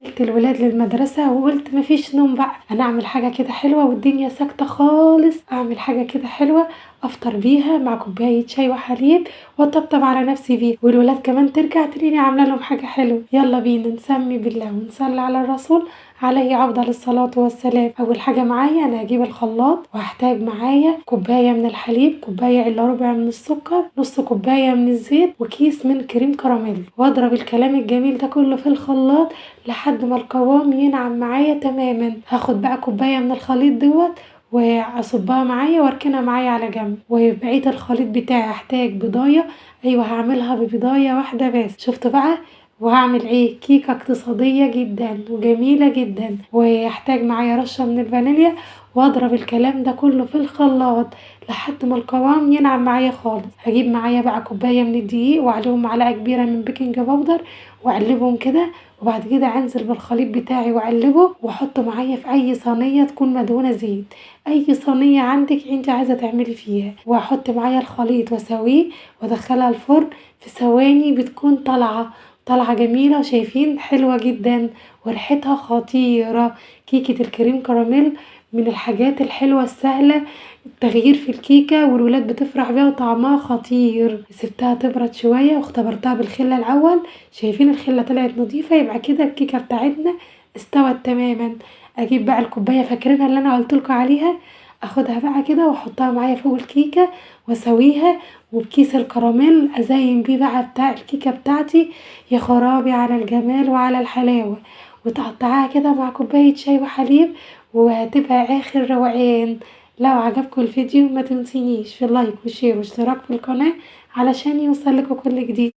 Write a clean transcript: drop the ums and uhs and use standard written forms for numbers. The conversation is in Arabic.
قلت الولاد للمدرسة وقلت مفيش نوم بقى، انا اعمل حاجة كده حلوة والدنيا ساكتة خالص، اعمل حاجة كده حلوة افطر بيها مع كوباية شاي وحليب واطبطب على نفسي بيها، والولاد كمان ترجع تلاقيني عاملة لهم حاجة حلوة. يلا بينا نسمي بالله ونصلي على الرسول عليه افضل الصلاة والسلام. اول حاجة معايا انا هجيب الخلاط وهحتاج معايا كوباية من الحليب، كوباية الا ربع من السكر، نص كوباية من الزيت، وكيس من كريم كراميل، واضرب الكلام الجميل ده كله في الخلاط لحد ما القوام ينعم معايا تماما. هاخد بقى كوباية من الخليط دوت واصبها معايا واركنها معايا على جنب، وبقية الخليط بتاعي هحتاج بضاية، ايوه هعملها ببضاية واحدة بس. شفت بقى؟ وهعمل ايه؟ كيكة اقتصادية جدا وجميلة جدا، ويحتاج معايا رشة من الفانيليا، واضرب الكلام ده كله في الخلاط لحد ما القوام ينعم معايا خالص. هجيب معايا بقى كوباية من الدقيق وعليهم معلقة كبيرة من بيكنج باودر واقلبهم كده، وبعد كده انزل بالخليط بتاعي واقلبه واحطه معايا في اي صينيه تكون مدهونه زيت، اي صينيه عندك انت عايزه تعملي فيها، واحط معايا الخليط واسويه وادخلها الفرن في ثواني بتكون طالعه جميله وشايفين حلوه جدا وريحتها خطيره. كيكه الكريم كراميل من الحاجات الحلوه السهله، التغيير في الكيكه والولاد بتفرح بيها وطعمها خطير. سبتها تبرد شويه واختبرتها بالخله الاول، شايفين الخله طلعت نضيفه، يبقى كده الكيكه بتاعتنا استوت تماما. اجيب بقى الكوبايه فاكرينها اللي انا قلتلكوا عليها، اخدها بقى كده واحطها معايا فوق الكيكه واسويها، وبكيس الكراميل ازين بيه بقى بتاع الكيكه بتاعتي. يا خرابي على الجمال وعلى الحلاوه، وتقطعها كده مع كوبايه شاي وحليب وهتبقى اخر روقان. لو عجبكم الفيديو ما تنسينيش في اللايك والشير واشتراك في القناه علشان يوصلكوا كل جديد.